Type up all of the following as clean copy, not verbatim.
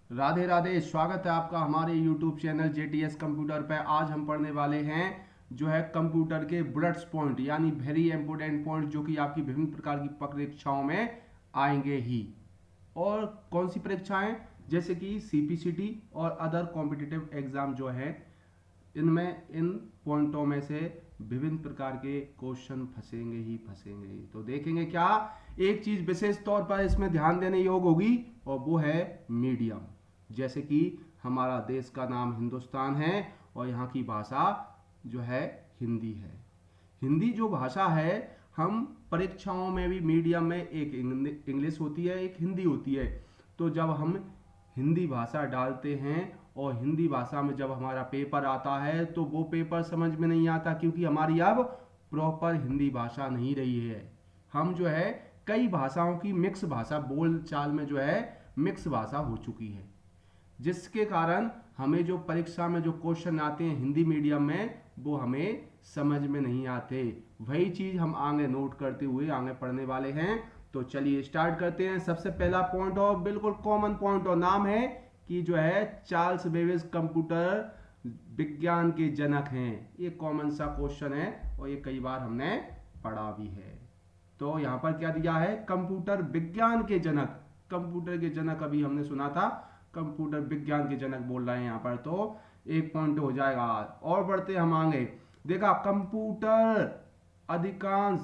राधे राधे। स्वागत है आपका हमारे YouTube चैनल JTS कंप्यूटर पे। आज हम पढ़ने वाले हैं जो है कंप्यूटर के बुलेट्स पॉइंट यानी वेरी इंपॉर्टेंट पॉइंट जो कि आपकी विभिन्न प्रकार की परीक्षाओं में आएंगे ही। और कौन सी परीक्षाएं? जैसे कि CPCT और अदर कॉम्पिटिटिव एग्जाम जो है, इनमें इन पॉइंटों में से विभिन्न प्रकार के क्वेश्चन फंसेंगे ही फंसेंगे ही। तो देखेंगे क्या, एक चीज विशेष तौर पर इसमें ध्यान देने योग्य होगी और वो है मीडियम। जैसे कि हमारा देश का नाम हिंदुस्तान है और यहाँ की भाषा जो है हिंदी है। हिंदी जो भाषा है, हम परीक्षाओं में भी मीडियम में एक इंग्लिश होती है, एक हिंदी होती है। तो जब हम हिंदी भाषा डालते हैं और हिंदी भाषा में जब हमारा पेपर आता है तो वो पेपर समझ में नहीं आता, क्योंकि हमारी अब प्रॉपर हिंदी भाषा नहीं रही है। हम जो है कई भाषाओं की मिक्स भाषा, बोल चाल में जो है मिक्स भाषा हो चुकी है, जिसके कारण हमें जो परीक्षा में जो क्वेश्चन आते हैं हिंदी मीडियम में वो हमें समझ में नहीं आते। वही चीज हम आगे नोट करते हुए आगे पढ़ने वाले हैं। तो चलिए स्टार्ट करते हैं। सबसे पहला पॉइंट और बिल्कुल कॉमन पॉइंट और नाम है कि जो है चार्ल्स बेबेज कंप्यूटर विज्ञान के जनक हैं। ये कॉमन सा क्वेश्चन है और ये कई बार हमने पढ़ा भी है। तो यहाँ पर क्या दिया है, कंप्यूटर विज्ञान के जनक। कंप्यूटर के जनक अभी हमने सुना था, कंप्यूटर विज्ञान के जनक बोल रहे हैं यहाँ पर, तो एक पॉइंट हो जाएगा। और बढ़ते हम आगे। देखा, कंप्यूटर अधिकांश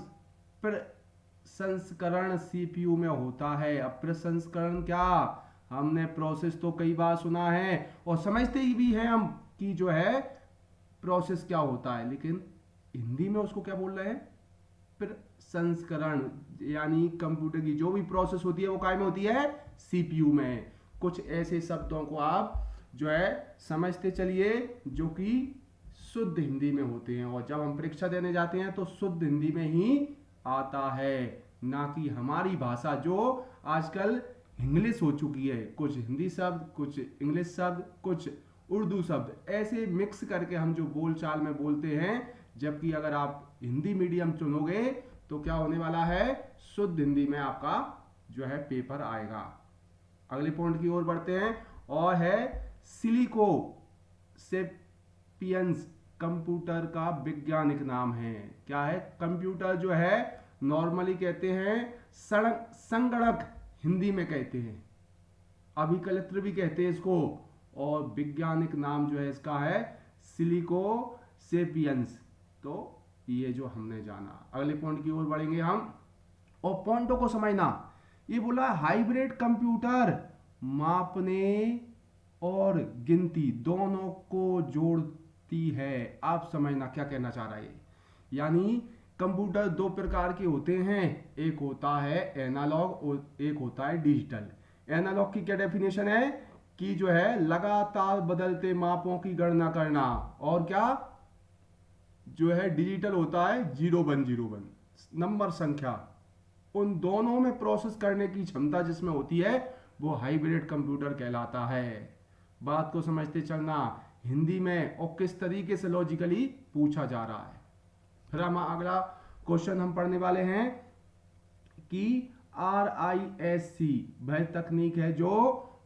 प्रसंस्करण CPU में होता है। अब प्रसंस्करण क्या, हमने प्रोसेस तो कई बार सुना है और समझते ही भी हैं हम कि जो है प्रोसेस क्या होता है, लेकिन हिंदी में उसको क्या बोल रहे हैं, प्रसंस्करण। यानी कंप्यूटर की जो भी प्रोसेस होती है वो काय में होती है, CPU में। कुछ ऐसे शब्दों को आप जो है समझते चलिए जो कि शुद्ध हिंदी में होते हैं, और जब हम परीक्षा देने जाते हैं तो शुद्ध हिंदी में ही आता है, ना कि हमारी भाषा जो आजकल इंग्लिश हो चुकी है। कुछ हिंदी शब्द, कुछ इंग्लिश शब्द, कुछ उर्दू शब्द, ऐसे मिक्स करके हम जो बोल चाल में बोलते हैं। जबकि अगर आप हिंदी मीडियम चुनोगे तो क्या होने वाला है, शुद्ध हिंदी में आपका जो है पेपर आएगा। अगले पॉइंट की ओर बढ़ते हैं और है सिलिको सेपियंस कंप्यूटर का वैज्ञानिक नाम है। क्या है, कंप्यूटर जो है नॉर्मली कहते हैं संगणक, हिंदी में कहते हैं, अभिकलत्र भी कहते हैं इसको, और वैज्ञानिक नाम जो है इसका है सिलिको सेपियंस। तो ये जो हमने जाना, अगले पॉइंट की ओर बढ़ेंगे हम। और पॉइंटों को समझना, ये बोला हाइब्रिड कंप्यूटर मापने और गिनती दोनों को जोड़ती है। आप समझना क्या कहना चाह रहा है। यानी कंप्यूटर दो प्रकार के होते हैं, एक होता है एनालॉग और एक होता है डिजिटल। एनालॉग की क्या डेफिनेशन है कि जो है लगातार बदलते मापों की गणना करना, और क्या जो है डिजिटल होता है 0101 नंबर संख्या। उन दोनों में प्रोसेस करने की क्षमता जिसमें होती है वो हाइब्रिड कंप्यूटर कहलाता है। बात को समझते चलना, हिंदी में और किस तरीके से लॉजिकली पूछा जा रहा है। फिर हम अगला क्वेश्चन हम पढ़ने वाले हैं कि RISC वह तकनीक है जो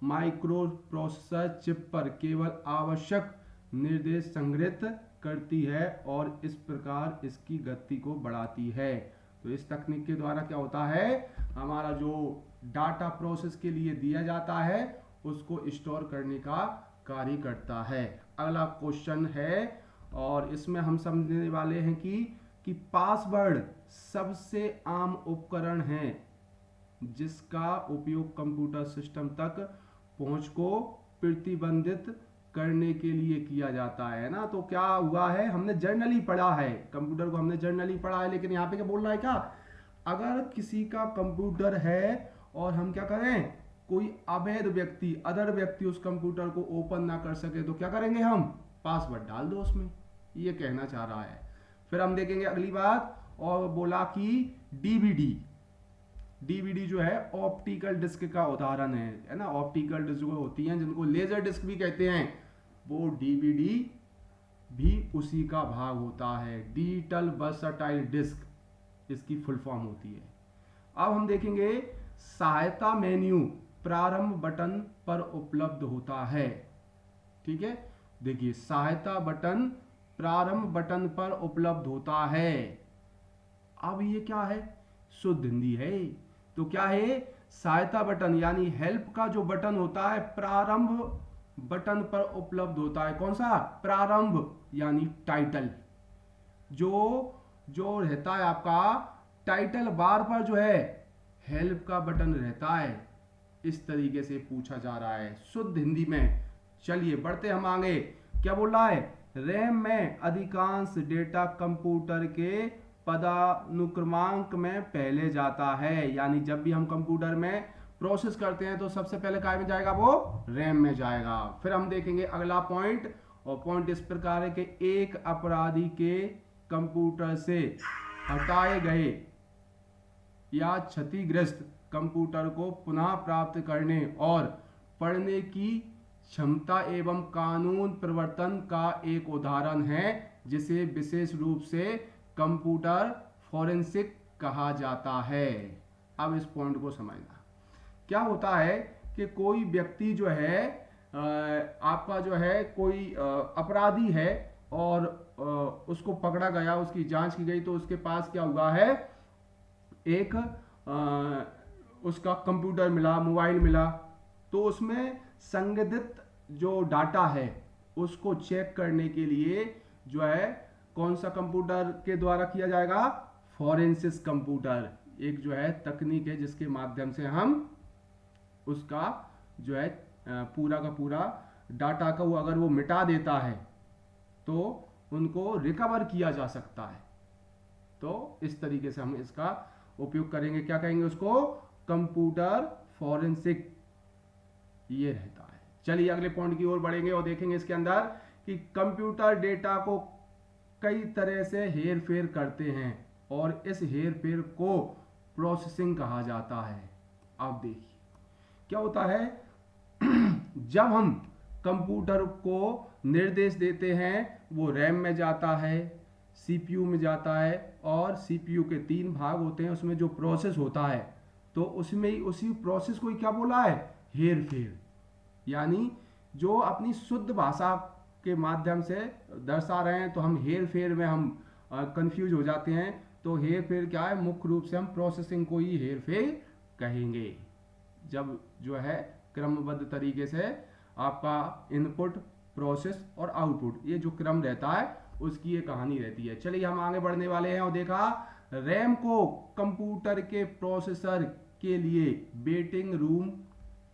माइक्रो प्रोसेसर चिप पर केवल आवश्यक निर्देश संग्रहित करती है और इस प्रकार इसकी गति को बढ़ाती है। तो इस तकनीक के द्वारा क्या होता है, हमारा जो डाटा प्रोसेस के लिए दिया जाता है उसको स्टोर करने का कार्य करता है। अगला क्वेश्चन है और इसमें हम समझने वाले हैं कि पासवर्ड सबसे आम उपकरण है जिसका उपयोग कंप्यूटर सिस्टम तक पहुंच को प्रतिबंधित करने के लिए किया जाता है ना। तो क्या हुआ है, हमने जर्नली पढ़ा है, कंप्यूटर को हमने जर्नली पढ़ा है, लेकिन यहाँ पे क्या बोल रहा है, क्या अगर किसी का कंप्यूटर है और हम क्या करें, कोई अवैध व्यक्ति, अदर व्यक्ति उस कंप्यूटर को ओपन ना कर सके तो क्या करेंगे, हम पासवर्ड डाल दो उसमें, ये कहना चाह रहा है। फिर हम देखेंगे अगली बात, और बोला कि डीवीडी जो है ऑप्टिकल डिस्क का उदाहरण है ना। ऑप्टिकल डिस्क जो होती हैं जिनको लेजर डिस्क भी कहते हैं, वो डीवीडी भी उसी का भाग होता है। डिजिटल वर्सटाइल डिस्क इसकी फुल फॉर्म होती है। अब हम देखेंगे सहायता मेन्यू प्रारंभ बटन पर उपलब्ध होता है। ठीक है, देखिए सहायता बटन प्रारंभ बटन पर उपलब्ध होता है। अब ये क्या है, शुद्ध हिंदी है। तो क्या है, सहायता बटन यानी हेल्प का जो बटन होता है प्रारंभ बटन पर उपलब्ध होता है। कौन सा, प्रारंभ यानी टाइटल, जो जो रहता है आपका टाइटल बार पर जो है हेल्प का बटन रहता है। इस तरीके से पूछा जा रहा है शुद्ध हिंदी में। चलिए बढ़ते हम आगे, क्या बोल रहा है, रैम में अधिकांश डेटा कंप्यूटर के पदानुक्रमांक में पहले जाता है। यानी जब भी हम कंप्यूटर में प्रोसेस करते हैं तो सबसे पहले काय में जाएगा, वो रैम में जाएगा। फिर हम देखेंगे अगला पॉइंट, और पॉइंट इस प्रकार है कि एक अपराधी के कंप्यूटर से हटाए गए या क्षतिग्रस्त कंप्यूटर को पुनः प्राप्त करने और पढ़ने की क्षमता एवं कानून प्रवर्तन का एक उदाहरण है, जिसे विशेष रूप से कंप्यूटर फॉरेंसिक कहा जाता है। अब इस पॉइंट को समझना, क्या होता है कि कोई व्यक्ति जो है आपका जो है कोई अपराधी है और उसको पकड़ा गया, उसकी जांच की गई, तो उसके पास क्या हुआ है, एक उसका कंप्यूटर मिला, मोबाइल मिला। तो उसमें संगठित जो डाटा है उसको चेक करने के लिए जो है कौन सा कंप्यूटर के द्वारा किया जाएगा, फॉरेंसिक कंप्यूटर। एक जो है तकनीक है जिसके माध्यम से हम उसका जो है पूरा का पूरा डाटा का वो अगर वो मिटा देता है तो उनको रिकवर किया जा सकता है। तो इस तरीके से हम इसका उपयोग करेंगे, क्या कहेंगे उसको, कंप्यूटर फॉरेंसिक, ये रहता है। चलिए अगले पॉइंट की ओर बढ़ेंगे और देखेंगे इसके अंदर कि कंप्यूटर डेटा को कई तरह से हेर फेर करते हैं और इस हेर फेर को प्रोसेसिंग कहा जाता है। अब देखिए क्या होता है, जब हम कंप्यूटर को निर्देश देते हैं वो रैम में जाता है, सीपीयू में जाता है, और सीपीयू के 3 भाग होते हैं, उसमें जो प्रोसेस होता है तो उसमें ही उसी प्रोसेस को ही क्या बोला है, हेर फेर। यानी जो अपनी शुद्ध भाषा के माध्यम से दर्शा रहे हैं तो हम हेर फेर में हम कंफ्यूज हो जाते हैं। तो हेर फेर क्या है, मुख्य रूप से हम प्रोसेसिंग को ही हेर फेर कहेंगे। जब जो है क्रमबद्ध तरीके से आपका इनपुट, प्रोसेस और आउटपुट, ये जो क्रम रहता है उसकी ये कहानी रहती है। चलिए हम आगे बढ़ने वाले हैं और देखा रैम को कंप्यूटर के प्रोसेसर के लिए वेटिंग रूम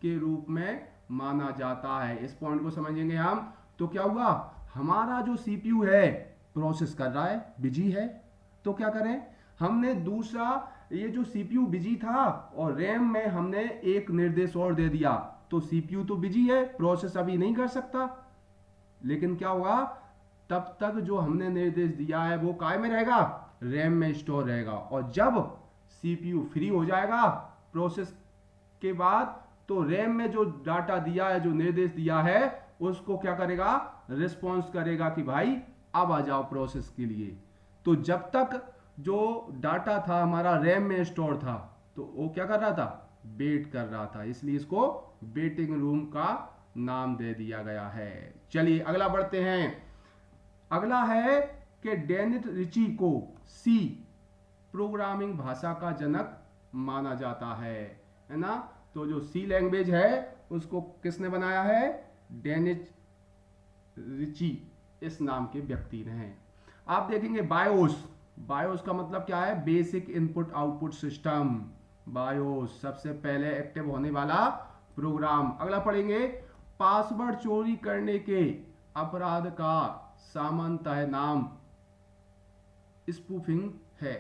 के रूप में माना जाता है। इस पॉइंट को समझेंगे हम। तो क्या हुआ, हमारा जो सीपीयू है प्रोसेस कर रहा है, बिजी है, तो क्या करें, हमने दूसरा ये जो सीपीयू बिजी था और रैम में हमने एक निर्देश और दे दिया, तो सीपीयू तो बिजी है, प्रोसेस अभी नहीं कर सकता, लेकिन क्या होगा, तब तक जो हमने निर्देश दिया है वो काय में रहेगा, रैम में स्टोर रहेगा। और जब सीपीयू फ्री हो जाएगा प्रोसेस के बाद, तो रैम में जो डाटा दिया है, जो निर्देश दिया है, उसको क्या करेगा, रिस्पॉन्स करेगा कि भाई अब आ जाओ प्रोसेस के लिए। तो जब तक जो डाटा था हमारा रैम में स्टोर था तो वो क्या कर रहा था, वेट कर रहा था, इसलिए इसको वेटिंग रूम का नाम दे दिया गया है। चलिए अगला बढ़ते हैं। अगला है कि डेनिस रिची को सी प्रोग्रामिंग भाषा का जनक माना जाता है ना। तो जो सी लैंग्वेज है उसको किसने बनाया है, डेनिस रिची इस नाम के व्यक्ति ने। आप देखेंगे बायोस, बायोस का मतलब क्या है, basic input output system. BIOS सबसे पहले एक्टिव होने वाला प्रोग्राम। अगला पढ़ेंगे, पासवर्ड चोरी करने के अपराध का सामान्यतः नाम स्पूफिंग है।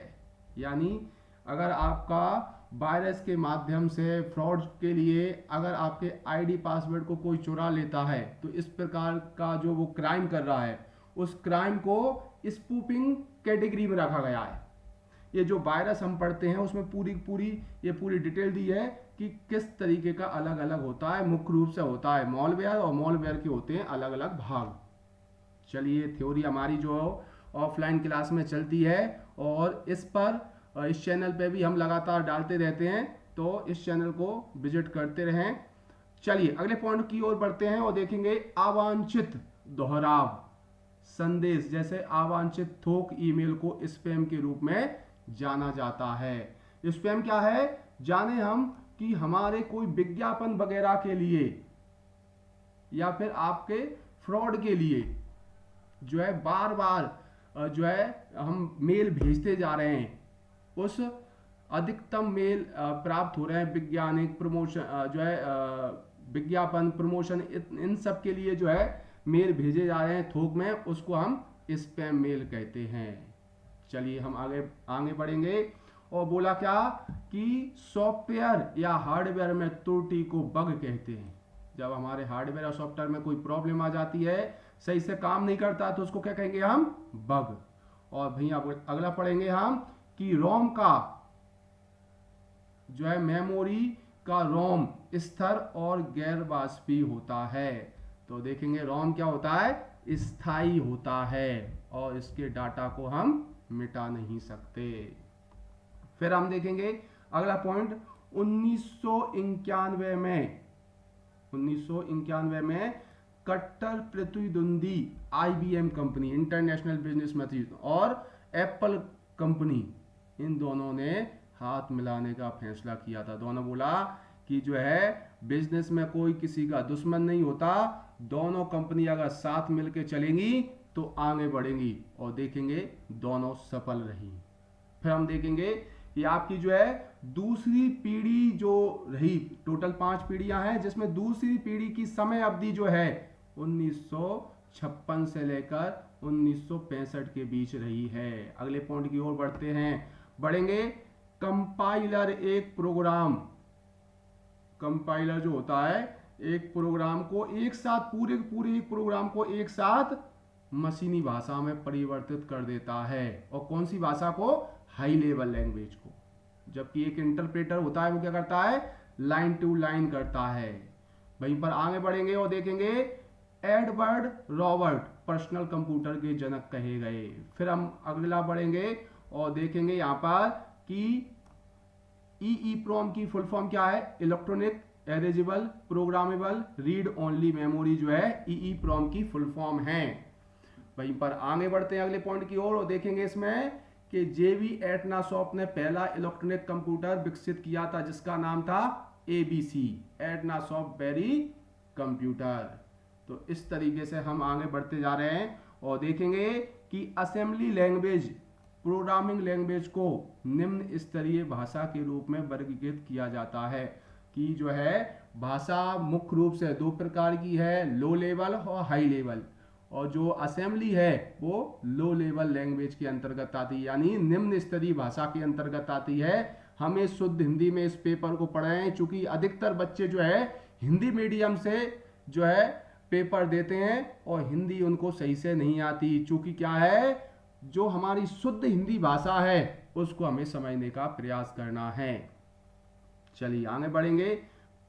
यानी अगर आपका वायरस के माध्यम से फ्रॉड के लिए अगर आपके आईडी पासवर्ड को कोई चुरा लेता है तो इस प्रकार का जो वो क्राइम कर रहा है उस क्राइम को स्पूफिंग कैटेगरी में रखा गया है। ये जो वायरस हम पढ़ते हैं उसमें पूरी डिटेल दी है कि किस तरीके का अलग अलग होता है। मुख्य रूप से होता है मॉलवेयर, और मॉलवेयर के होते हैं अलग अलग भाग। चलिए थ्योरी हमारी जो ऑफलाइन क्लास में चलती है और इस चैनल पे भी हम लगातार डालते रहते हैं, तो इस चैनल को विजिट करते रहें। चलिए अगले पॉइंट की ओर बढ़ते हैं और देखेंगे अवांछित दोहराव संदेश, जैसे अवांछित थोक ईमेल को स्पैम के रूप में जाना जाता है। स्पैम क्या है जाने हम कि हमारे कोई विज्ञापन वगैरह के लिए या फिर आपके फ्रॉड के लिए जो है बार बार जो है हम मेल भेजते जा रहे हैं, उस अधिकतम मेल प्राप्त हो रहे हैं वैज्ञानिक प्रमोशन जो है विज्ञापन प्रमोशन इन सब के लिए जो है मेल भेजे जा रहे हैं थोक में, उसको हम स्पैम मेल कहते हैं। चलिए हम आगे आगे बढ़ेंगे और बोला क्या कि सॉफ्टवेयर या हार्डवेयर में त्रुटि को बग कहते हैं। जब हमारे हार्डवेयर या सॉफ्टवेयर में कोई प्रॉब्लम आ जाती है, सही से काम नहीं करता, तो उसको क्या कहेंगे हम बग। और भैया अगला पढ़ेंगे हम कि रोम का जो है मेमोरी का रोम स्थिर और गैर वाष्पीय होता है। तो देखेंगे रोम क्या होता है स्थायी होता है और इसके डाटा को हम मिटा नहीं सकते। फिर हम देखेंगे अगला पॉइंट 1991 में कट्टर प्रतिद्वंदी IBM company international business mathematics और एप्पल कंपनी, इन दोनों ने हाथ मिलाने का फैसला किया था। दोनों बोला कि जो है बिजनेस में कोई किसी का दुश्मन नहीं होता, दोनों कंपनी अगर साथ मिलकर चलेंगी तो आगे बढ़ेंगी, और देखेंगे दोनों सफल रही। फिर हम देखेंगे कि आपकी जो है दूसरी पीढ़ी जो रही, टोटल 5 पीढ़ियां हैं, जिसमें दूसरी पीढ़ी की समय अवधि जो है 1956 से लेकर 1965 के बीच रही है। अगले पॉइंट की ओर बढ़ेंगे। कंपाइलर एक प्रोग्राम, कंपाइलर जो होता है एक प्रोग्राम को एक साथ पूरे एक प्रोग्राम को एक साथ मशीनी भाषा में परिवर्तित कर देता है। और कौन सी भाषा को? हाई लेवल लैंग्वेज को। जबकि एक इंटरप्रेटर होता है वो क्या करता है? लाइन टू लाइन करता है। वहीं पर आगे बढ़ेंगे और देखेंगे एडवर्ड रॉबर्ट पर्सनल कंप्यूटर के जनक कहे गए। फिर हम अगला बढ़ेंगे और देखेंगे यहाँ पर कि EEPROM की फुल फॉर्म क्या है? Electronic erasable programmable read only memory जो है EEPROM की फुल फॉर्म है। वहीं पर आगे बढ़ते हैं अगले पॉइंट की ओर और देखेंगे इसमें कि JV एटनासॉफ्ट ने पहला इलेक्ट्रॉनिक कंप्यूटर विकसित किया था जिसका नाम था ABC एटनासॉफ्ट बेरी कंप्यूटर। तो इस तरीके से हम आगे बढ़ते जा रहे हैं और देखेंगे कि असेंबली लैंग्वेज प्रोग्रामिंग लैंग्वेज को निम्न स्तरीय भाषा के रूप में वर्गीकृत किया जाता है। कि जो है भाषा मुख्य रूप से 2 प्रकार की है, लो लेवल और हाई लेवल। और जो असेंबली है वो लो लेवल लैंग्वेज के अंतर्गत आती है, यानी निम्न स्तरीय भाषा के अंतर्गत आती है। हमें शुद्ध हिंदी में इस पेपर को पढ़ें, चूंकि अधिकतर बच्चे जो है हिंदी मीडियम से जो है पेपर देते हैं और हिंदी उनको सही से नहीं आती। चूंकि क्या है, जो हमारी शुद्ध हिंदी भाषा है उसको हमें समझने का प्रयास करना है। चलिए आगे बढ़ेंगे।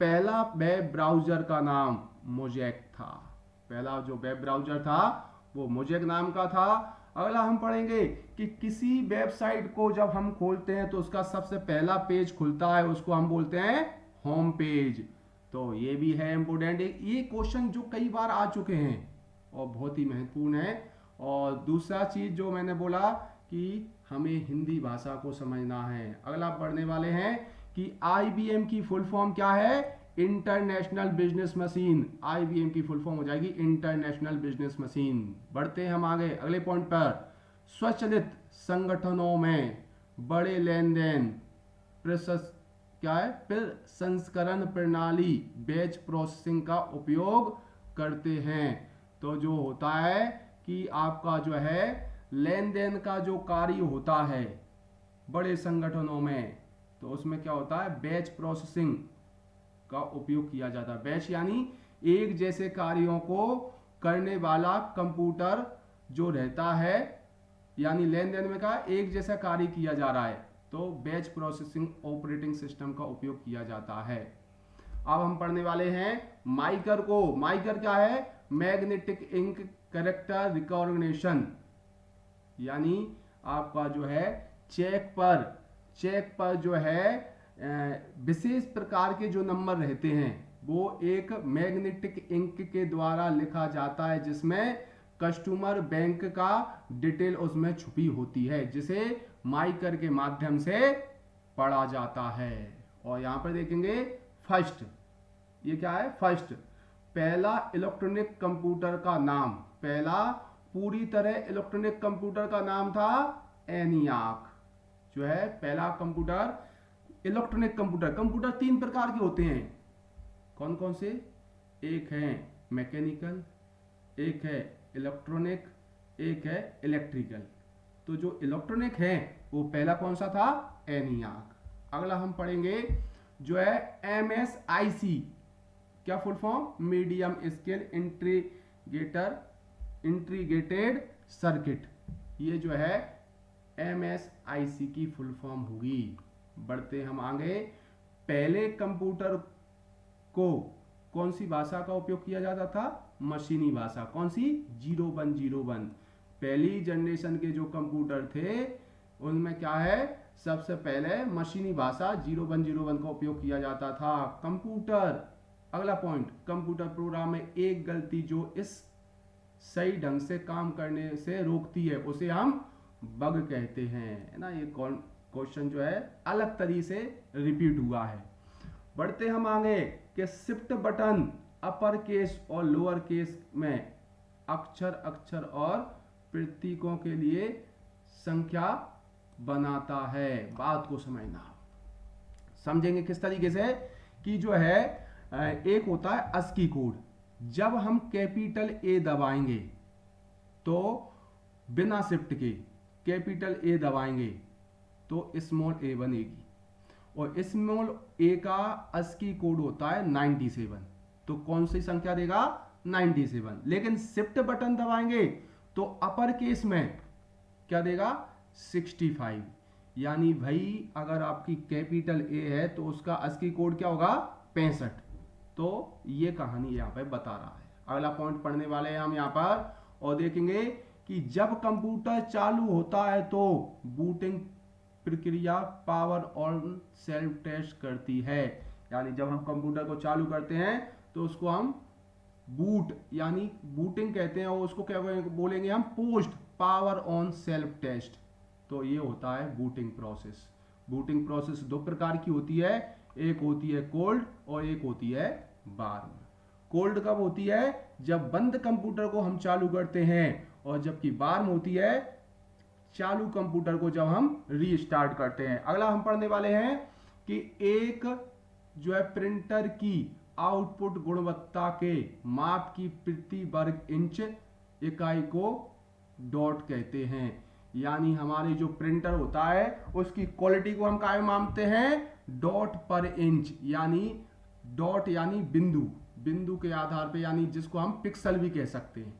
पहला वेब ब्राउजर का नाम मोज़ेक था। पहला जो वेब ब्राउजर था वो मोज़ेक नाम का था। अगला हम पढ़ेंगे कि किसी वेबसाइट को जब हम खोलते हैं तो उसका सबसे पहला पेज खुलता है, उसको हम बोलते हैं होम पेज। तो ये भी है इम्पोर्टेंट, ये क्वेश्चन जो कई बार आ चुके हैं और बहुत ही महत्वपूर्ण है। और दूसरा चीज जो मैंने बोला कि हमें हिंदी भाषा को समझना है। अगला पढ़ने वाले हैं कि IBM की फुल फॉर्म क्या है? International business machine. IBM की फुल फॉर्म हो जाएगी इंटरनेशनल बिजनेस मशीन। बढ़ते हैं हम आगे अगले पॉइंट पर। स्वचालित संगठनों में बड़े लेन देन प्रसंस्करण प्रणाली बैच प्रोसेसिंग का उपयोग करते हैं। तो जो होता है कि आपका जो है लेन देन का जो कार्य होता है बड़े संगठनों में, तो उसमें क्या होता है? बैच प्रोसेसिंग का उपयोग किया जाता है। बैच यानी एक जैसे कार्यों को करने वाला कंप्यूटर जो रहता है, यानी लेन देन में का एक जैसा कार्य किया जा रहा है, तो बैच प्रोसेसिंग ऑपरेटिंग सिस्टम का उपयोग किया जाता है। अब हम पढ़ने वाले हैं माइकर को। माइकर क्या है? मैग्नेटिक इंक कैरेक्टर रिकॉग्निशन, यानी आपका जो है चेक पर जो है विशेष प्रकार के जो नंबर रहते हैं वो एक मैग्नेटिक इंक के द्वारा लिखा जाता है, जिसमें कस्टमर बैंक का डिटेल उसमें छुपी होती है, जिसे माइकर के माध्यम से पढ़ा जाता है। और यहाँ पर देखेंगे फर्स्ट, ये क्या है, फर्स्ट पहला इलेक्ट्रॉनिक कंप्यूटर का नाम, पहला पूरी तरह इलेक्ट्रॉनिक कंप्यूटर का नाम था एनियाक, जो है पहला कंप्यूटर इलेक्ट्रॉनिक कंप्यूटर। कंप्यूटर 3 प्रकार के होते हैं, कौन कौन से, एक है मैकेनिकल, एक है इलेक्ट्रॉनिक, एक है इलेक्ट्रिकल। तो जो इलेक्ट्रॉनिक है वो पहला कौन सा था, एनियाक। अगला हम पढ़ेंगे जो है MSIC, क्या full form, medium scale integrated circuit, ये जो है MSIC की फुल फॉर्म होगी। बढ़ते हम आगे, पहले कंप्यूटर को कौन सी भाषा का उपयोग किया जाता था, मशीनी भाषा, कौन सी, 0101। पहली जनरेशन के जो कंप्यूटर थे उनमें क्या है, सबसे पहले मशीनी भाषा 0101 का उपयोग किया जाता था। कंप्यूटर, अगला पॉइंट, कंप्यूटर प्रोग्राम में एक गलती जो इस सही ढंग से काम करने से रोकती है उसे हम बग कहते हैं, है ना। ये क्वेश्चन जो है अलग तरीके से रिपीट हुआ है। बढ़ते हम आगे कि शिफ्ट बटन अपर केस और लोअर केस में अक्षर और प्रतीकों के लिए संख्या बनाता है। बात को समझना, समझेंगे किस तरीके से कि जो है एक होता है ASCII कोड, जब हम कैपिटल A दबाएंगे तो बिना शिफ्ट के कैपिटल A दबाएंगे तो स्मॉल a बनेगी, और स्मॉल a का ASCII कोड होता है 97, तो कौन सी संख्या देगा, 97। लेकिन शिफ्ट बटन दबाएंगे तो अपर केस में क्या देगा, 65। यानी भाई अगर आपकी कैपिटल A है तो उसका ASCII कोड क्या होगा, 65। तो ये कहानी यहाँ पे बता रहा है। अगला पॉइंट पढ़ने वाले हैं हम यहाँ पर, और देखेंगे कि जब कंप्यूटर चालू होता है तो बूटिंग प्रक्रिया पावर ऑन सेल्फ टेस्ट करती है। यानी जब हम कंप्यूटर को चालू करते हैं तो उसको हम बूट यानी बूटिंग कहते हैं, और उसको क्या बोलेंगे हम, post power on self test. तो ये होता है बूटिंग प्रोसेस। बूटिंग प्रोसेस 2 प्रकार की होती है, एक होती है कोल्ड और एक होती है वार्म। कोल्ड कब होती है, जब बंद कंप्यूटर को हम चालू करते हैं, और जबकि वार्म होती है चालू कंप्यूटर को जब हम रीस्टार्ट करते हैं। अगला हम पढ़ने वाले हैं कि एक जो है प्रिंटर की आउटपुट गुणवत्ता के माप की प्रति वर्ग इंच इकाई को डॉट कहते हैं। यानी हमारे जो प्रिंटर होता है उसकी क्वालिटी को हम क्या मानते हैं, डॉट पर इंच, यानी डॉट यानी बिंदु, बिंदु के आधार पे, यानी जिसको हम पिक्सल भी कह सकते हैं,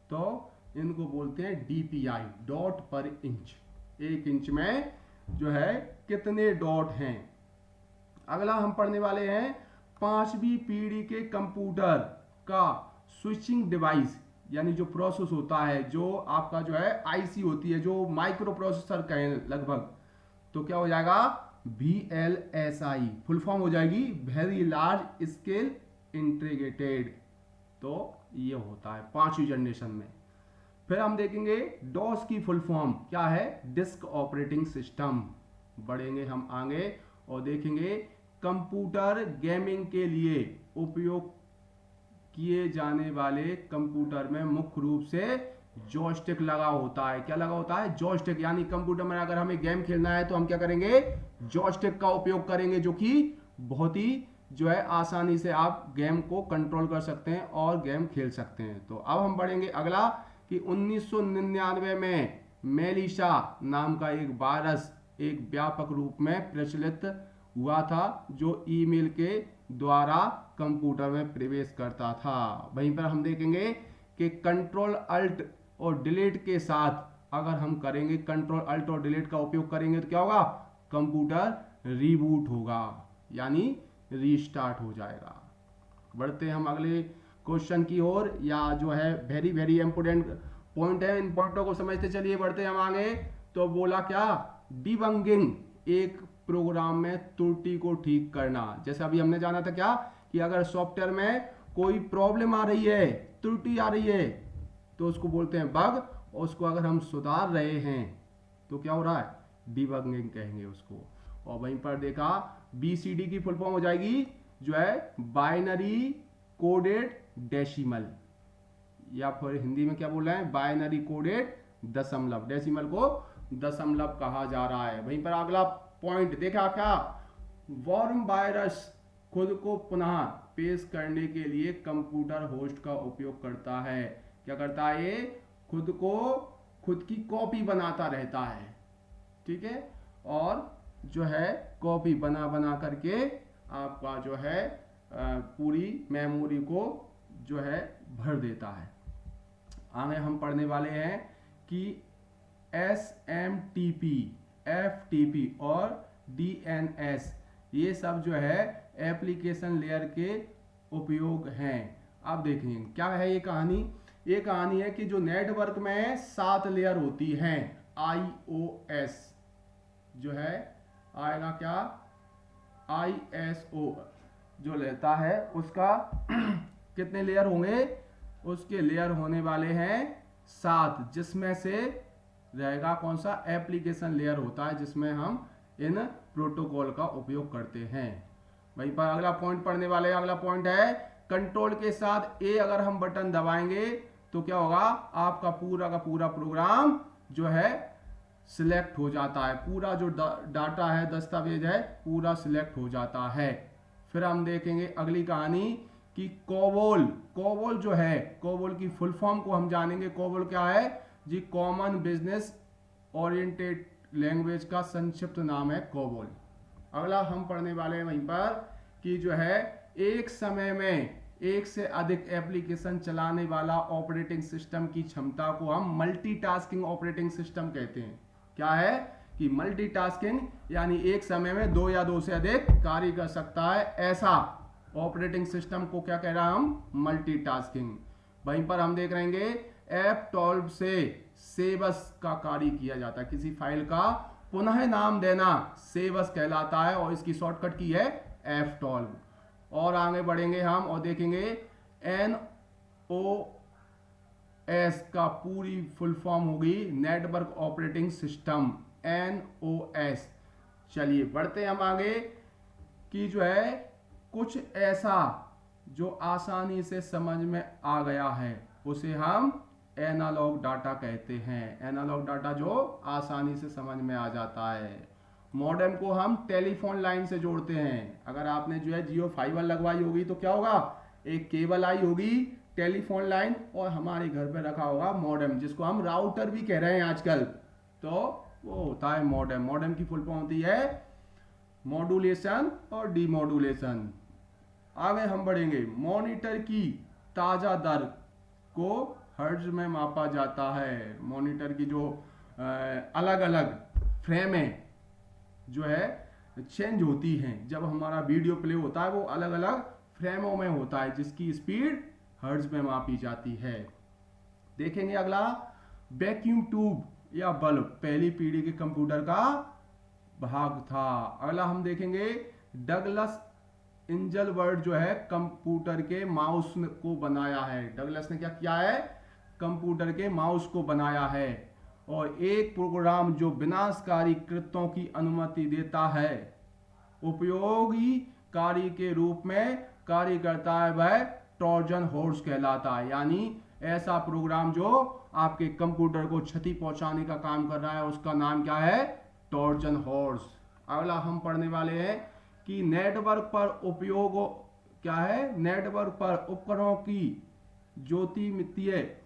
तो इनको बोलते हैं DPI, डॉट पर इंच। 1 इंच में जो है कितने डॉट हैं। अगला हम पढ़ने वाले हैं 5वीं पीढ़ी के कंप्यूटर का स्विचिंग डिवाइस, यानी जो प्रोसेस होता है, जो आपका जो है IC होती है, जो माइक्रो प्रोसेसर कहें लगभग, तो क्या हो जाएगा, VLSI, फुल फॉर्म हो जाएगी वेरी लार्ज स्केल इंटीग्रेटेड। तो ये होता है 5वीं जनरेशन में। फिर हम देखेंगे डॉस की फुल फॉर्म क्या है, डिस्क ऑपरेटिंग सिस्टम। बढ़ेंगे हम आगे और देखेंगे कंप्यूटर गेमिंग के लिए उपयोग किए जाने वाले कंप्यूटर में मुख्य रूप से जॉयस्टिक लगा होता है। क्या लगा होता है, जॉयस्टिक। यानी कंप्यूटर में अगर हमें गेम खेलना है तो हम क्या करेंगे, जॉयस्टिक का उपयोग करेंगे, जो कि बहुत ही जो है आसानी से आप गेम को कंट्रोल कर सकते हैं और गेम खेल सकते हैं। तो अब हम बढ़ेंगे अगला कि 1999 में मेलिशा नाम का एक वायरस एक व्यापक रूप में प्रचलित हुआ था, जो ईमेल के द्वारा कंप्यूटर में प्रवेश करता था। वहीं पर हम देखेंगे कि कंट्रोल अल्ट और डिलीट के साथ अगर हम करेंगे, कंट्रोल अल्ट और डिलीट का उपयोग करेंगे तो क्या होगा, कंप्यूटर रीबूट होगा, यानी रीस्टार्ट हो जाएगा। बढ़ते हम अगले क्वेश्चन की ओर, या जो है वेरी वेरी इंपोर्टेंट पॉइंट है, इन पॉइंटों को समझते चलिए। बढ़ते हम आगे। तो बोला क्या, डिबंगिंग एक प्रोग्राम में त्रुटि को ठीक करना। जैसे अभी हमने जाना था क्या कि अगर सॉफ्टवेयर में कोई प्रॉब्लम आ रही है, त्रुटि आ रही है, तो उसको बोलते हैं बग, और उसको अगर हम सुधार रहे हैं तो क्या हो रहा है, डिबगिंग कहेंगे उसको। और वहीं पर देखा BCD की फुल फॉर्म हो जाएगी जो है बाइनरी कोडेड डेसिमल, या फिर हिंदी में क्या बोल रहे हैं, बाइनरी कोडेड दशमलव। डेसिमल को दशमलव कहा जा रहा है। वहीं पर अगला पॉइंट देखा क्या, वॉर्म वायरस खुद को पुनः पेश करने के लिए कंप्यूटर होस्ट का उपयोग करता है। क्या करता है ये, खुद की कॉपी बनाता रहता है, ठीक है, और जो है कॉपी बना बना करके आपका जो है पूरी मेमोरी को जो है भर देता है। आगे हम पढ़ने वाले हैं कि SMTP, FTP और DNS, ये सब जो है एप्लीकेशन लेयर के उपयोग हैं। अब देखेंगे क्या है ये कहानी। ये कहानी है कि जो नेटवर्क में 7 लेयर होती हैं, iOS जो है आएगा क्या, ISO जो लेता है उसका कितने लेयर होंगे, उसके लेयर होने वाले हैं 7, जिसमें से रहेगा कौन सा, एप्लीकेशन लेयर होता है जिसमें हम इन प्रोटोकॉल का उपयोग करते हैं। वहीं पर अगला पॉइंट पढ़ने वाले हैं। अगला पॉइंट है कंट्रोल के साथ A अगर हम बटन दबाएंगे तो क्या होगा, आपका पूरा का पूरा प्रोग्राम जो है सिलेक्ट हो जाता है, पूरा जो डाटा है, दस्तावेज है, पूरा सिलेक्ट हो जाता है। फिर हम देखेंगे अगली कहानी कि कोबोल जो है, कोबोल की फुल फॉर्म को हम जानेंगे। कोबोल क्या है जी, कॉमन बिजनेस ओरिएंटेड लैंग्वेज का संक्षिप्त नाम है कोबोल। अगला हम पढ़ने वाले हैं वहीं पर कि जो है एक समय में एक से अधिक एप्लीकेशन चलाने वाला ऑपरेटिंग सिस्टम की क्षमता को हम मल्टीटास्किंग ऑपरेटिंग सिस्टम कहते हैं। क्या है कि मल्टीटास्किंग यानी एक समय में 2 या 2 से अधिक कार्य कर सकता है, ऐसा ऑपरेटिंग सिस्टम को क्या कह रहा है हम, मल्टीटास्किंग। वहीं पर हम देख रहेंगे F12 से सेवस का कार्य किया जाता है, किसी फाइल का पुनः नाम देना सेवस कहलाता है, और इसकी शॉर्टकट की है F12। और आगे बढ़ेंगे हम और देखेंगे NOS का पूरी फुल फॉर्म होगी नेटवर्क ऑपरेटिंग सिस्टम, NOS। चलिए बढ़ते हैं हम आगे कि जो है कुछ ऐसा जो आसानी से समझ में आ गया है उसे हम एनालॉग डाटा कहते हैं। एनालॉग डाटा जो आसानी से समझ में आ जाता है। मॉडेम को हम टेलीफोन लाइन से जोड़ते हैं। अगर आपने जो है जियो फाइबर लगवाई होगी तो क्या होगा, एक केबल आई होगी टेलीफोन लाइन, और हमारे घर पे रखा होगा मॉडेम, जिसको हम राउटर भी कह रहे हैं आजकल, तो वो होता है मॉडेम। मॉडेम की फुल फॉर्म होती है मॉड्यूलेशन और डीमॉड्यूलेशन। आगे हम बढ़ेंगे, मॉनिटर की ताजा दर को हर्ट्ज में मापा जाता है। मॉनिटर की जो अलग अलग फ्रेमें जो है चेंज होती हैं, जब हमारा वीडियो प्ले होता है वो अलग अलग फ्रेमों में होता है, जिसकी स्पीड हर्ट्ज में मापी जाती है। देखेंगे अगला, वैक्यूम ट्यूब या बल्ब पहली पीढ़ी के कंप्यूटर का भाग था। अगला हम देखेंगे डगलस इंजलवर्ड जो है कंप्यूटर के माउस को बनाया है। डगलस ने क्या किया है, कंप्यूटर के माउस को बनाया है, और एक प्रोग्राम जो विनाशकारी कृत्यों की अनुमति देता है, उपयोगी कार्य के रूप में कार्य करता है, वह ट्रोजन हॉर्स कहलाता है। यानी ऐसा प्रोग्राम जो आपके कंप्यूटर को क्षति पहुंचाने का काम कर रहा है, उसका नाम क्या है, ट्रोजन हॉर्स। अगला हम पढ़ने वाले हैं कि नेटवर्क पर उपयोग क्या है, नेटवर्क पर उपकरणों की ज्योतिमितीय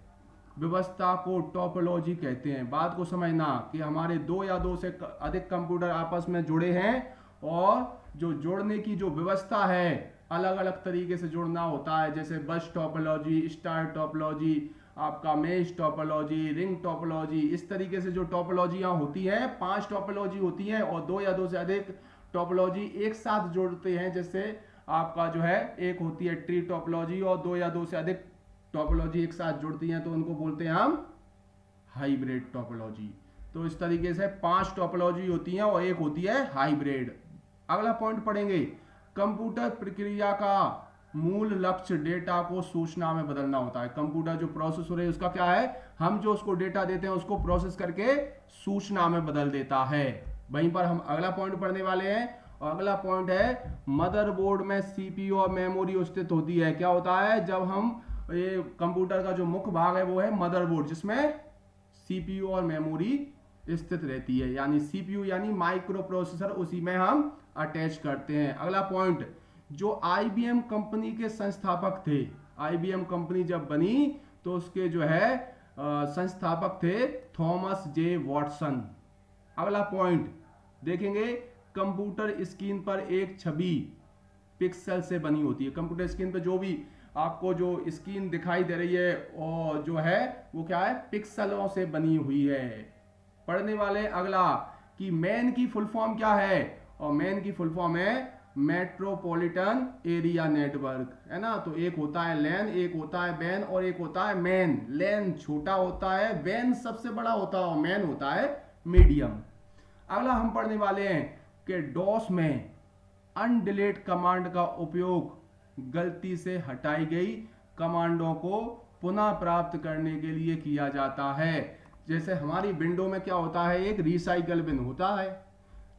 व्यवस्था को टोपोलॉजी कहते हैं। बात को समझना कि हमारे 2 या 2 से अधिक कंप्यूटर आपस में जुड़े हैं, और जो जोड़ने की जो व्यवस्था है अलग अलग तरीके से जुड़ना होता है, जैसे बस टोपोलॉजी, स्टार टोपोलॉजी, आपका मेश टोपोलॉजी, रिंग टोपोलॉजी। इस तरीके से जो टोपोलॉजियां होती हैं, 5 टोपोलॉजी होती हैं, और 2 या 2 से अधिक टोपोलॉजी एक साथ जोड़ते हैं। जैसे आपका जो है एक होती है ट्री टोपोलॉजी, और 2 या 2 से अधिक टोपोलॉजी एक साथ जुड़ती हैं, तो उनको बोलते हैं हम हाइब्रिड टोपोलॉजी। तो इस तरीके से 5 टोपोलॉजी होती हैं और एक होती है हाइब्रिड। अगला पॉइंट पढ़ेंगे, कंप्यूटर प्रक्रिया का मूल लक्ष्य डेटा को सूचना में बदलना होता है। कंप्यूटर जो प्रोसेस हो रही है उसका क्या है, हम जो उसको डेटा देते हैं उसको प्रोसेस करके सूचना में बदल देता है। वहीं पर हम अगला पॉइंट पढ़ने वाले हैं और अगला पॉइंट है मदरबोर्ड में सीपीयू और मेमोरी स्थित होती है। क्या होता है, जब हम ये कंप्यूटर का जो मुख्य भाग है वो है मदरबोर्ड, जिसमें सीपीयू और मेमोरी स्थित रहती है, यानी सीपीयू यानी माइक्रो प्रोसेसर, उसी में हम अटैच करते हैं। अगला पॉइंट, जो आईबीएम कंपनी के संस्थापक थे, आईबीएम कंपनी जब बनी तो उसके जो है संस्थापक थे थॉमस जे वॉटसन। अगला पॉइंट देखेंगे, कंप्यूटर स्क्रीन पर एक छवि पिक्सल से बनी होती है। कंप्यूटर स्क्रीन पर जो भी आपको जो स्क्रीन दिखाई दे रही है और जो है वो क्या है, पिक्सलों से बनी हुई है। पढ़ने वाले अगला कि मैन की फुल फॉर्म क्या है, और मैन की फुल फॉर्म है मेट्रोपॉलिटन एरिया नेटवर्क, है ना। तो एक होता है लैन, एक होता है बैन और एक होता है मैन। लैन छोटा होता है, बैन सबसे बड़ा होता है और मैन होता है मीडियम। अगला हम पढ़ने वाले हैं कि डॉस में अनडिलीट कमांड का उपयोग गलती से हटाई गई कमांडों को पुनः प्राप्त करने के लिए किया जाता है। जैसे हमारी विंडो में क्या होता है, एक रिसाइकल बिन होता है,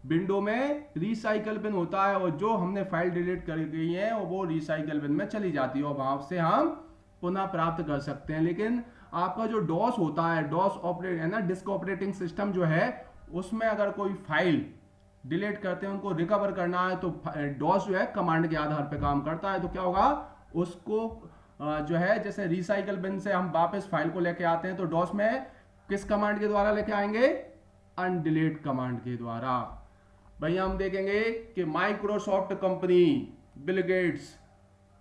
विंडो में रिसाइकल बिन होता है और जो हमने फाइल डिलीट कर गई है और वो रिसाइकल बिन में चली जाती है और वहां से हम पुनः प्राप्त कर सकते हैं। लेकिन आपका जो डॉस होता है, डॉस ऑपरेट है ना, डिस्क ऑपरेटिंग सिस्टम जो है, उसमें अगर कोई फाइल डिलीट करते हैं उनको रिकवर करना है तो डॉस जो है कमांड के आधार पर काम करता है। तो क्या होगा, उसको जो है जैसे रिसाइकल बिन से हम वापस फाइल को लेके आते हैं तो डॉस में किस कमांड के द्वारा लेके आएंगे, अनडिलीट कमांड के द्वारा। भैया हम देखेंगे कि माइक्रोसॉफ्ट कंपनी, बिल गेट्स,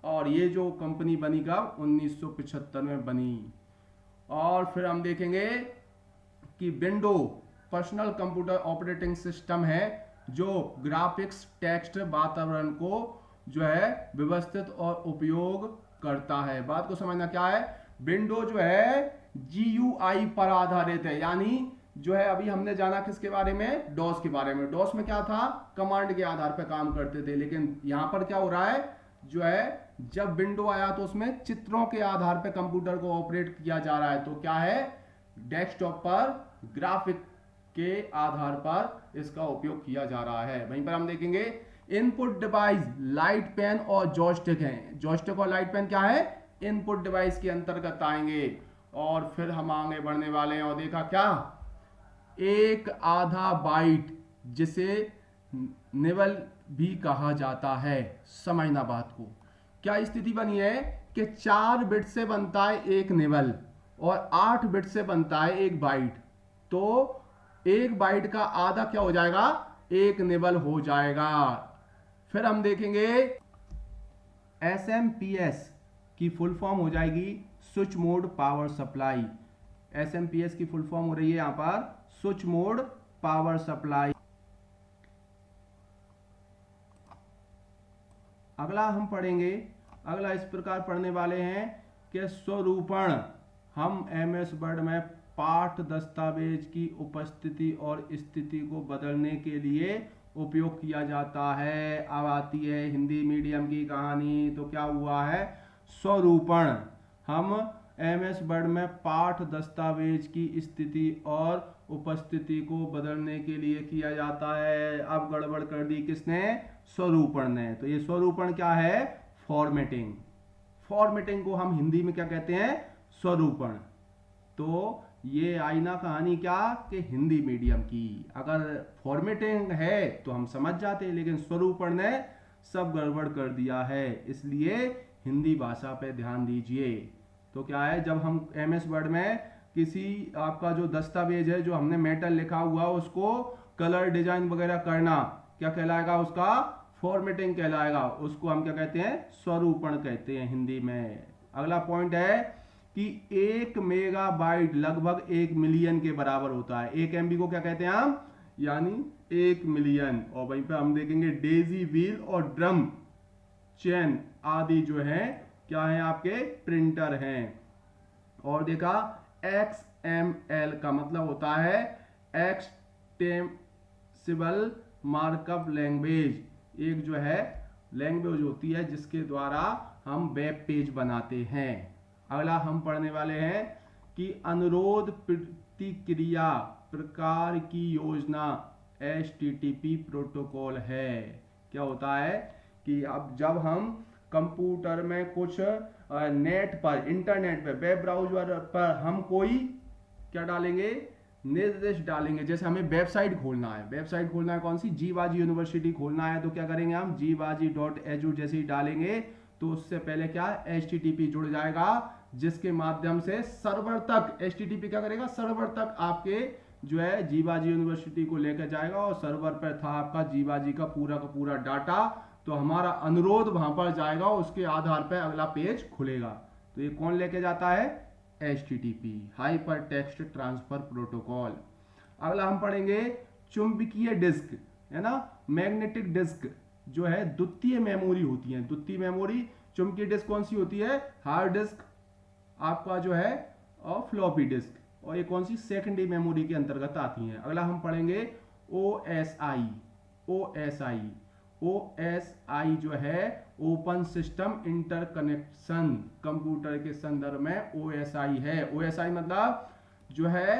और ये जो कंपनी बनी कब, 1975 में बनी। और फिर हम देखेंगे कि window personal computer operating system है जो ग्राफिक्स टेक्स्ट वातावरण को जो है व्यवस्थित और उपयोग करता है। बात को समझना क्या है, विंडो जो है GUI पर आधारित है, यानी जो है अभी हमने जाना किसके बारे में, डॉस के बारे में। डॉस में क्या था, कमांड के आधार पर काम करते थे, लेकिन यहां पर क्या हो रहा है, जो है जब विंडो आया तो उसमें चित्रों के आधार पर कंप्यूटर को ऑपरेट किया जा रहा है। तो क्या है, डेस्कटॉप पर ग्राफिक के आधार पर इसका उपयोग किया जा रहा है। वहीं पर हम देखेंगे इनपुट डिवाइस लाइट पेन और जॉयस्टिक हैं। जॉयस्टिक और लाइट पेन क्या है, इनपुट डिवाइस के अंतर्गत आएंगे। और फिर हम आगे बढ़ने वाले हैं और देखा क्या, एक आधा बाइट जिसे निबल भी कहा जाता है। समझना बात को, क्या स्थिति बनी है कि 4 बिट से बनता है एक निबल और 8 बिट से बनता है एक बाइट। तो एक बाइट का आधा क्या हो जाएगा, एक निबल हो जाएगा। फिर हम देखेंगे SMPS की फुल फॉर्म हो जाएगी switch mode power supply. SMPS की फुल फॉर्म हो रही है यहां पर स्विच मोड पावर सप्लाई। अगला हम पढ़ेंगे, अगला इस प्रकार पढ़ने वाले हैं कि स्वरूपण हम MS वर्ड में पाठ दस्तावेज की उपस्थिति और स्थिति को बदलने के लिए उपयोग किया जाता है। अब आती है हिंदी मीडियम की कहानी। तो क्या हुआ है, स्वरूपण हम MS वर्ड में पाठ दस्तावेज की स्थिति और उपस्थिति को बदलने के लिए किया जाता है। अब गड़बड़ कर दी किसने, स्वरूपण ने। तो ये स्वरूपण क्या है, फॉर्मेटिंग। फॉर्मेटिंग को हम हिंदी में क्या कहते हैं, स्वरूपण। तो ये आई ना कहानी क्या, कि हिंदी मीडियम की। अगर फॉर्मेटिंग है तो हम समझ जाते, लेकिन स्वरूपण ने सब गड़बड़ कर दिया है, इसलिए हिंदी भाषा पे ध्यान दीजिए। तो क्या है, जब हम MS वर्ड में किसी आपका जो दस्तावेज है, जो हमने मेटल लिखा हुआ, उसको कलर डिजाइन वगैरह करना, क्या कहलाएगा, उसका फॉर्मेटिंग कहलाएगा। उसको हम क्या कहते हैं, स्वरूपण कहते हैं हिंदी में। अगला पॉइंट है कि 1 मेगाबाइट लगभग 1 मिलियन के बराबर होता है। 1 MB को क्या कहते हैं हम, यानी 1 मिलियन। और वहीं पे हम देखेंगे डेजी व्हील और ड्रम चेन आदि जो है क्या है, आपके प्रिंटर हैं। और देखा XML का मतलब होता है एक्सटेंसिबल मार्कअप लैंग्वेज, एक जो है लैंग्वेज होती है जिसके द्वारा हम वेब पेज बनाते हैं। अगला हम पढ़ने वाले हैं कि अनुरोध प्रतिक्रिया प्रकार की योजना HTTP प्रोटोकॉल है। क्या होता है कि अब जब हम कंप्यूटर में कुछ नेट पर, इंटरनेट पर, वेब ब्राउज़र पर हम कोई क्या डालेंगे, निर्देश डालेंगे। जैसे हमें वेबसाइट खोलना है, वेबसाइट खोलना है कौन सी, जीवाजी यूनिवर्सिटी खोलना है, तो क्या करेंगे हम जीवाजी.edu जैसे ही डालेंगे तो उससे पहले क्या HTTP जुड़ जाएगा, जिसके माध्यम से सर्वर तक HTTP क्या करेगा, सर्वर तक आपके जो है जीवाजी यूनिवर्सिटी को लेकर जाएगा और सर्वर पर था आपका जीवाजी का पूरा डाटा, तो हमारा अनुरोध वहां पर जाएगा, उसके आधार पर अगला पेज खुलेगा। तो ये कौन लेके जाता है, HTTP, hyper text transfer protocol. अगला हम पढ़ेंगे चुंबकीय डिस्क, है ना, मैग्नेटिक डिस्क जो है द्वितीय मेमोरी होती है। द्वितीय मेमोरी, चुंबकीय डिस्क कौन सी होती है, हार्ड डिस्क आपका जो है और फ्लॉपी डिस्क, और ये कौन सी, सेकेंडरी मेमोरी के अंतर्गत आती हैं। अगला हम पढ़ेंगे OSI जो है ओपन सिस्टम इंटरकनेक्शन, कंप्यूटर के संदर्भ में OSI है। OSI मतलब जो है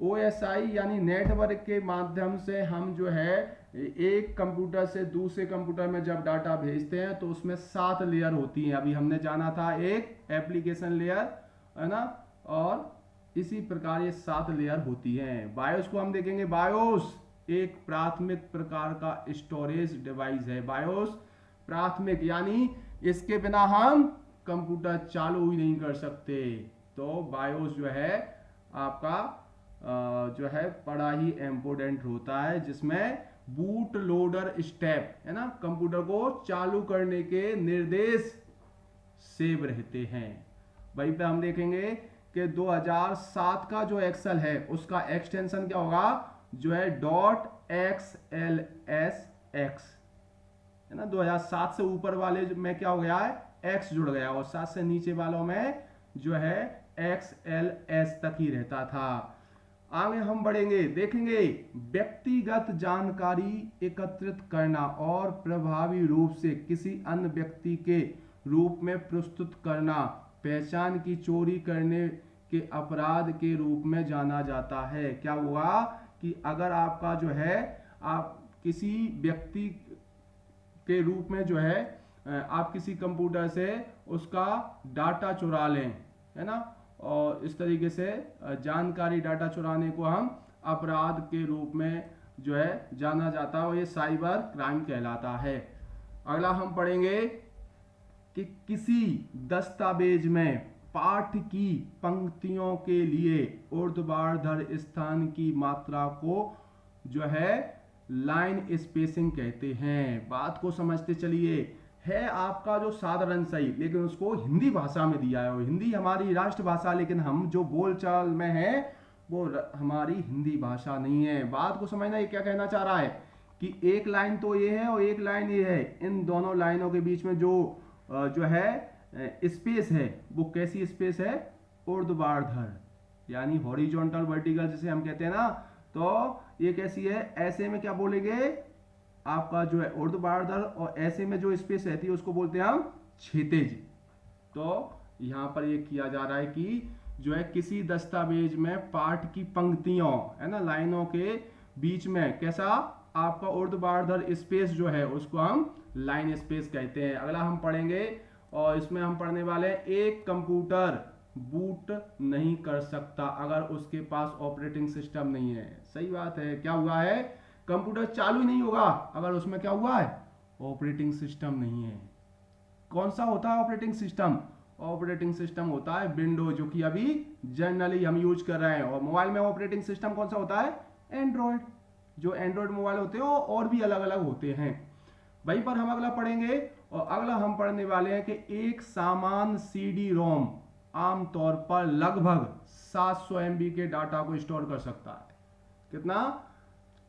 OSI यानी नेटवर्क के माध्यम से हम जो है एक कंप्यूटर से दूसरे कंप्यूटर में जब डाटा भेजते हैं तो उसमें 7 लेयर होती हैं। अभी हमने जाना था एक एप्लीकेशन लेयर, है ना, और इसी प्रकार ये 7 लेयर होती हैं। बायोस को हम देखेंगे, बायोस एक प्राथमिक प्रकार का स्टोरेज डिवाइस है। बायोस प्राथमिक यानी इसके बिना हम कंप्यूटर चालू ही नहीं कर सकते। तो बायोस जो है आपका जो है बड़ा ही इम्पोर्टेंट होता है, जिसमें बूट लोडर स्टेप, है ना, कंप्यूटर को चालू करने के निर्देश सेव रहते हैं। वहीं पे हम देखेंगे कि 2007 का जो एक्सेल है उसका एक्सटेंशन क्या होगा, जो है .xlsx, है ना, 2007 से ऊपर वाले में क्या हो गया है, x जुड़ गया, और 7 से नीचे वालों में जो है XLS तक ही रहता था। आगे हम बढ़ेंगे, देखेंगे व्यक्तिगत जानकारी एकत्रित करना और प्रभावी रूप से किसी अन्य व्यक्ति के रूप में प्रस्तुत करना पहचान की चोरी करने के अपराध के रूप में जाना जाता है। क्या हुआ कि अगर आपका जो है आप किसी व्यक्ति के रूप में जो है आप किसी कंप्यूटर से उसका डाटा चुरा लें, है ना, और इस तरीके से जानकारी डाटा चुराने को हम अपराध के रूप में जो है जाना जाता है और ये साइबर क्राइम कहलाता है। अगला हम पढ़ेंगे कि किसी दस्तावेज में पाठ की पंक्तियों के लिए ऊर्ध्वाधर स्थान की मात्रा को जो है लाइन स्पेसिंग कहते हैं। बात को समझते चलिए, है आपका जो साधारण सही, लेकिन उसको हिंदी भाषा में दिया है, और हिंदी हमारी राष्ट्रभाषा, लेकिन हम जो बोलचाल में है वो हमारी हिंदी भाषा नहीं है। बात को समझना, ये क्या कहना चाह रहा है कि एक लाइन तो ये है और एक लाइन ये है, इन दोनों लाइनों के बीच में जो है स्पेस है वो कैसी स्पेस है, ऊर्ध्वाधर, यानी हॉरिजॉन्टल वर्टिकल जिसे हम कहते हैं ना, तो ये कैसी है, ऐसे में क्या बोलेंगे आपका जो है ऊर्ध्वाधर, और ऐसे में जो स्पेस रहती है उसको बोलते हैं हम क्षैतिज। तो यहां पर ये किया जा रहा है कि जो है किसी दस्तावेज में पाठ की पंक्तियों, है ना, लाइनों के बीच में कैसा आपका ऊर्ध्वाधर स्पेस जो है उसको हम लाइन स्पेस कहते हैं। अगला हम पढ़ेंगे, और इसमें हम पढ़ने वाले हैं एक कंप्यूटर बूट नहीं कर सकता अगर उसके पास ऑपरेटिंग सिस्टम नहीं है। सही बात है, क्या हुआ है, कंप्यूटर चालू नहीं होगा अगर उसमें क्या हुआ है, ऑपरेटिंग सिस्टम नहीं है। कौन सा होता है ऑपरेटिंग सिस्टम, ऑपरेटिंग सिस्टम होता है विंडो, जो कि अभी जनरली हम यूज कर रहे हैं। और मोबाइल में ऑपरेटिंग सिस्टम कौन सा होता है, एंड्रॉयड। जो एंड्रॉयड मोबाइल होते हैं और भी अलग अलग होते हैं। वहीं पर हम अगला पढ़ेंगे, और अगला हम पढ़ने वाले हैं कि एक सामान्य CD रोम आमतौर पर लगभग 700 MB के डाटा को स्टोर कर सकता है। कितना,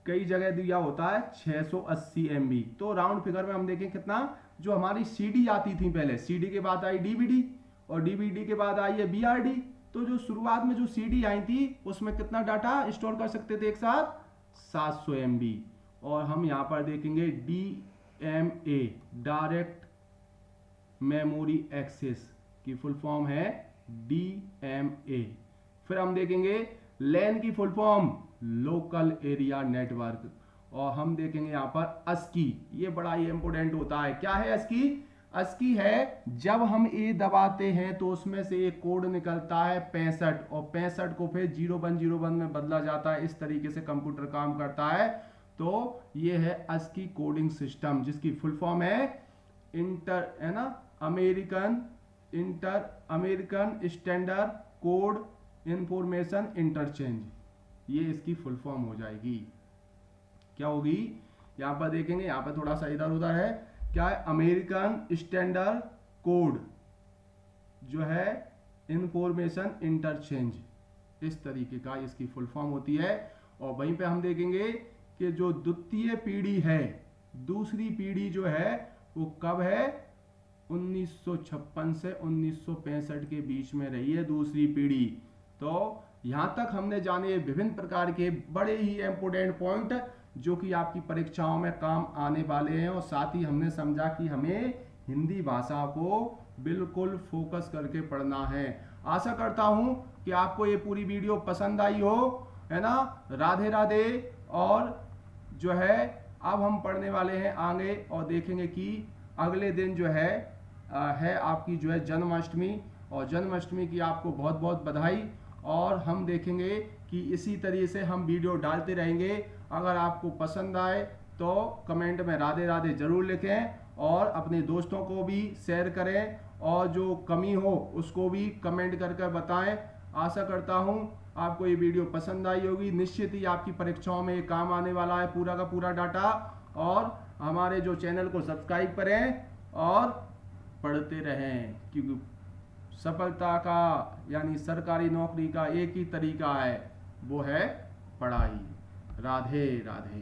कई जगह दिया होता है 680 MB। तो राउंड फिगर में हम देखें कितना, जो हमारी CD आती थी पहले, CD के बाद आई DVD, और DVD के बाद आई है BRD, तो जो शुरुआत में जो सीडी आई थी उसमें कितना डाटा स्टोर कर सकते थे एक साथ 700 MB। और हम यहाँ पर देखेंगे DMA डायरेक्ट मेमोरी एक्सेस की फुल फॉर्म है DMA। फिर हम देखेंगे लैन की full form local area network. और हम देखेंगे यहाँ पर ASCII, ये बड़ा ही इंपोर्टेंट होता है। क्या है ASCII? ASCII है जब हम ए दबाते हैं तो उसमें से एक कोड निकलता है 65 और 65 को फिर 0101 में बदला जाता है। इस तरीके से कंप्यूटर काम करता है। तो ये है ASCII कोडिंग सिस्टम जिसकी फुल फॉर्म है American standard code information interchange. ये इसकी फुल फॉर्म हो जाएगी। क्या होगी? यहां पर देखेंगे, यहां पर थोड़ा सा इधर उधर है। क्या है? अमेरिकन स्टैंडर्ड कोड जो है इंफॉर्मेशन इंटरचेंज, इस तरीके का इसकी फुल फॉर्म होती है। और वहीं पे हम देखेंगे कि जो द्वितीय पीढ़ी है, दूसरी पीढ़ी जो है वो कब है? 1956 से 1965 के बीच में रही है दूसरी पीढ़ी। तो यहां तक हमने जाने विभिन्न प्रकार के बड़े ही इंपोर्टेंट पॉइंट जो कि आपकी परीक्षाओं में काम आने वाले हैं। और साथ ही हमने समझा कि हमें हिंदी भाषा को बिल्कुल फोकस करके पढ़ना है। आशा करता हूं कि आपको ये पूरी वीडियो पसंद आई हो, है ना। राधे राधे। और जो है अब हम पढ़ने वाले हैं आगे और देखेंगे कि अगले दिन जो है आपकी जो है जन्माष्टमी। और जन्माष्टमी की आपको बहुत बहुत बधाई। और हम देखेंगे कि इसी तरीके से हम वीडियो डालते रहेंगे। अगर आपको पसंद आए तो कमेंट में राधे राधे जरूर लिखें और अपने दोस्तों को भी शेयर करें। और जो कमी हो उसको भी कमेंट करके बताएं। आशा करता हूं आपको ये वीडियो पसंद आई होगी। निश्चित ही आपकी परीक्षाओं में ये काम आने वाला है पूरा का पूरा डाटा। और हमारे जो चैनल को सब्सक्राइब करें और पढ़ते रहें, क्योंकि सफलता का यानी सरकारी नौकरी का एक ही तरीका है, वो है पढ़ाई। राधे राधे।